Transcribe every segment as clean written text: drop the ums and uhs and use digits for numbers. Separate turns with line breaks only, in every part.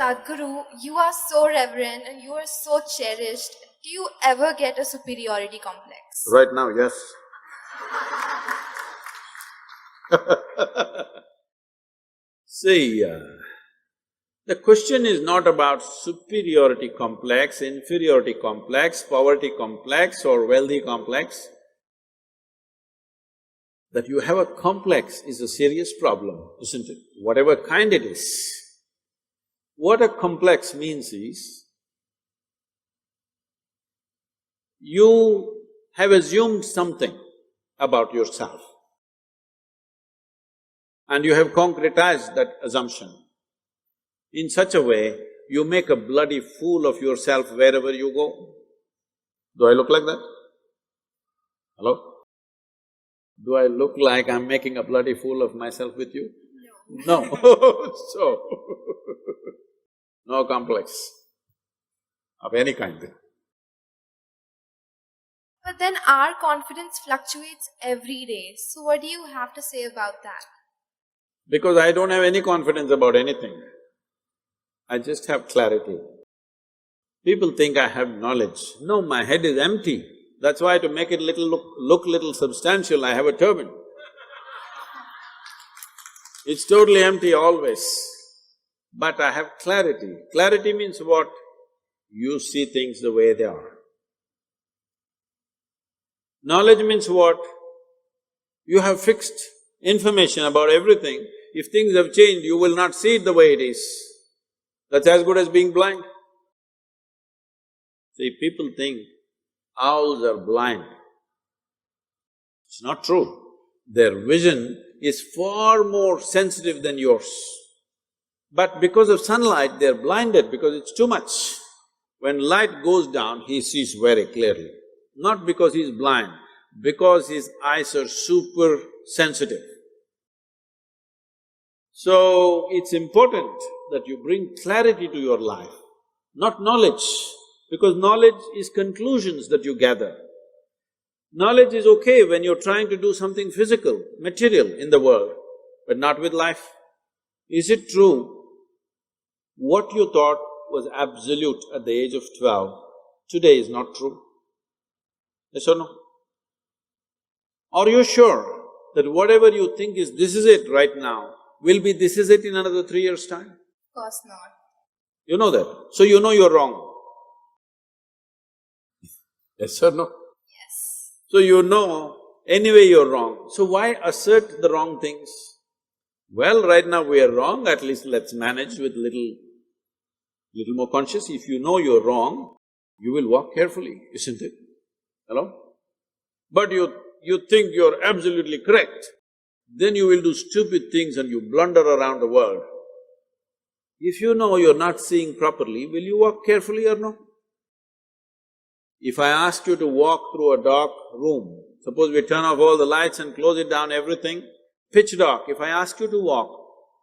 Sadhguru, you are so reverent and you are so cherished. Do you ever get a superiority complex?
Right now, yes. See, the question is not about superiority complex, inferiority complex, poverty complex or wealthy complex. That you have a complex is a serious problem, isn't it? Whatever kind it is. What a complex means is, you have assumed something about yourself and you have concretized that assumption. In such a way, you make a bloody fool of yourself wherever you go. Do I look like that? Hello? Do I look like I'm making a bloody fool of myself with you? No. So, no complex of any kind.
But then our confidence fluctuates every day. So what do you have to say about that?
Because I don't have any confidence about anything. I just have clarity. People think I have knowledge. No, my head is empty. That's why to make it look little substantial, I have a turban. It's totally empty always. But I have clarity. Clarity means what? You see things the way they are. Knowledge means what? You have fixed information about everything. If things have changed, you will not see it the way it is. That's as good as being blind. See, people think owls are blind. It's not true. Their vision is far more sensitive than yours. But because of sunlight, they're blinded because it's too much. When light goes down, he sees very clearly. Not because he's blind, because his eyes are super sensitive. So, it's important that you bring clarity to your life, not knowledge, because knowledge is conclusions that you gather. Knowledge is okay when you're trying to do something physical, material in the world, but not with life. Is it true what you thought was absolute at the age of 12, today is not true? Yes or no? Are you sure that whatever you think is this is it right now, will be this is it in another 3 years' time?
Of course not.
You know that, so you know you're wrong. Yes or no?
Yes.
So you know anyway you're wrong, so why assert the wrong things? Well, right now we are wrong, at least let's manage with little more conscious. If you know you're wrong, you will walk carefully, isn't it? Hello? But you think you're absolutely correct, then you will do stupid things and you blunder around the world. If you know you're not seeing properly, will you walk carefully or no? If I ask you to walk through a dark room, suppose we turn off all the lights and close it down, everything, pitch dark, if I ask you to walk,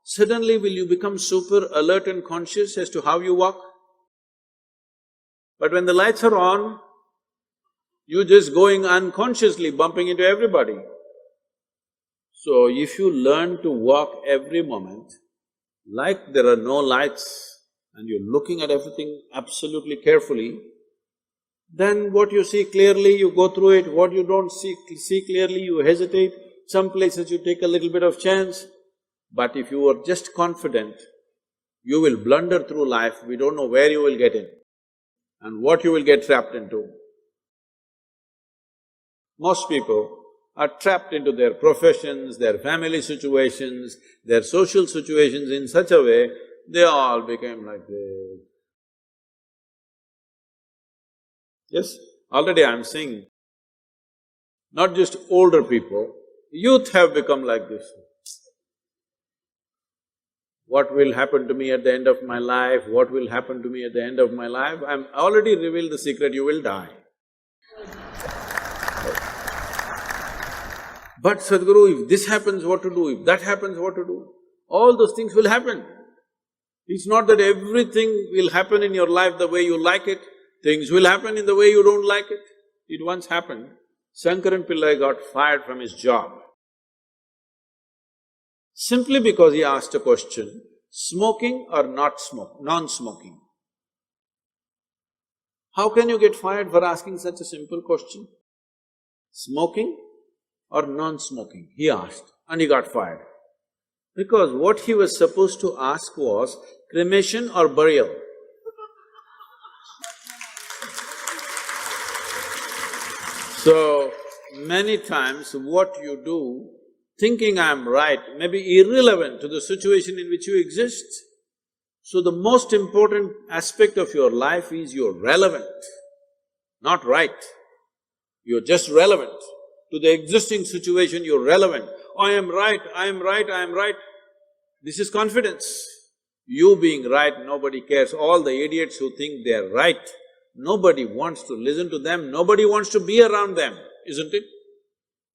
suddenly will you become super alert and conscious as to how you walk? But when the lights are on, you're just going unconsciously, bumping into everybody. So if you learn to walk every moment, like there are no lights and you're looking at everything absolutely carefully, then what you see clearly, you go through it, what you don't see clearly, you hesitate, some places you take a little bit of chance. But if you are just confident, you will blunder through life, we don't know where you will get in and what you will get trapped into. Most people are trapped into their professions, their family situations, their social situations in such a way, they all became like this. Yes, already I'm seeing, not just older people, youth have become like this. What will happen to me at the end of my life? What will happen to me at the end of my life? I'm already revealed the secret, you will die. But Sadhguru, if this happens, what to do? If that happens, what to do? All those things will happen. It's not that everything will happen in your life the way you like it, things will happen in the way you don't like it. It once happened, Shankaran Pillai got fired from his job simply because he asked a question, smoking or non-smoking? How can you get fired for asking such a simple question? Smoking or non-smoking? He asked, and he got fired. Because what he was supposed to ask was cremation or burial. So, many times what you do, thinking I'm right, may be irrelevant to the situation in which you exist. So the most important aspect of your life is you're relevant, not right. You're just relevant. To the existing situation, you're relevant. I am right, I am right, I am right. This is confidence. You being right, nobody cares. All the idiots who think they're right, nobody wants to listen to them, nobody wants to be around them, isn't it?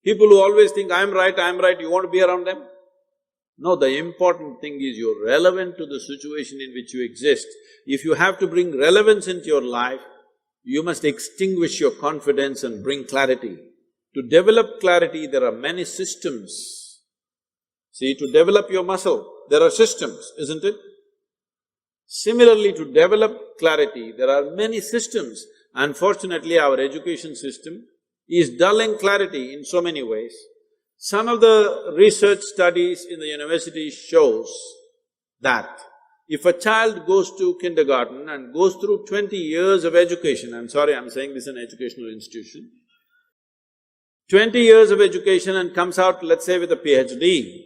People who always think, I'm right, you want to be around them? No, the important thing is you're relevant to the situation in which you exist. If you have to bring relevance into your life, you must extinguish your confidence and bring clarity. To develop clarity, there are many systems. See, to develop your muscle, there are systems, isn't it? Similarly, to develop clarity, there are many systems. Unfortunately, our education system is dulling clarity in so many ways. Some of the research studies in the university shows that if a child goes to kindergarten and goes through 20 years of education, I'm sorry, I'm saying this is an educational institution, 20 years of education and comes out, let's say, with a PhD,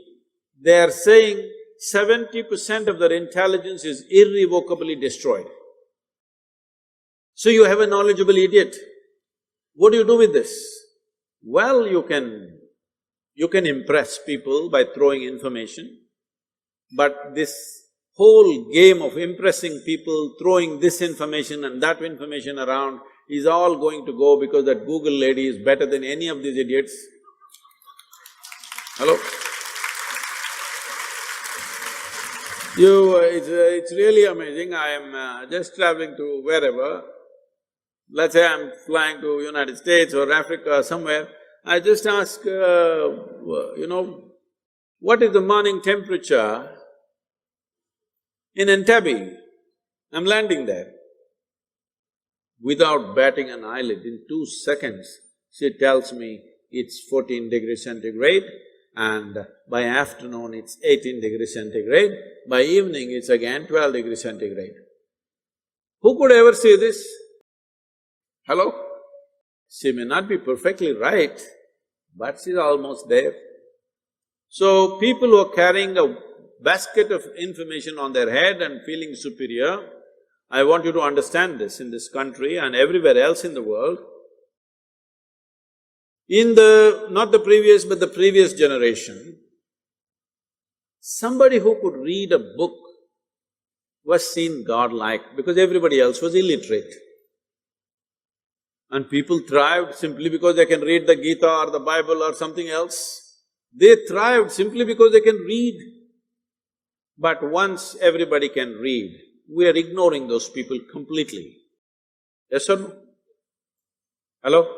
they are saying 70% of their intelligence is irrevocably destroyed. So you have a knowledgeable idiot. What do you do with this? Well, you can impress people by throwing information, but this whole game of impressing people, throwing this information and that information around is all going to go because that Google lady is better than any of these idiots. Hello? It's really amazing. I am just traveling to wherever, let's say I'm flying to United States or Africa or somewhere, I just ask, what is the morning temperature in Entebbe? I'm landing there. Without batting an eyelid, in 2 seconds, she tells me it's 14 degrees centigrade and by afternoon it's 18 degrees centigrade, by evening it's again 12 degrees centigrade. Who could ever say this? Hello? She may not be perfectly right, but she's almost there. So, people who are carrying a basket of information on their head and feeling superior, I want you to understand this in this country and everywhere else in the world. In not the previous but the previous generation, somebody who could read a book was seen godlike because everybody else was illiterate. And people thrived simply because they can read the Gita or the Bible or something else. They thrived simply because they can read. But once everybody can read, we are ignoring those people completely. Yes or no? Hello?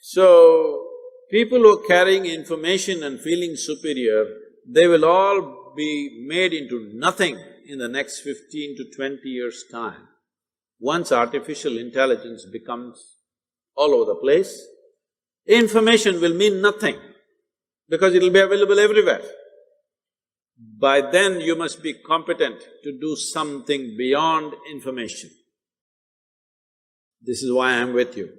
So, people who are carrying information and feeling superior, they will all be made into nothing in the next 15 to 20 years' time. Once artificial intelligence becomes all over the place, information will mean nothing because it'll be available everywhere. By then you must be competent to do something beyond information. This is why I'm with you.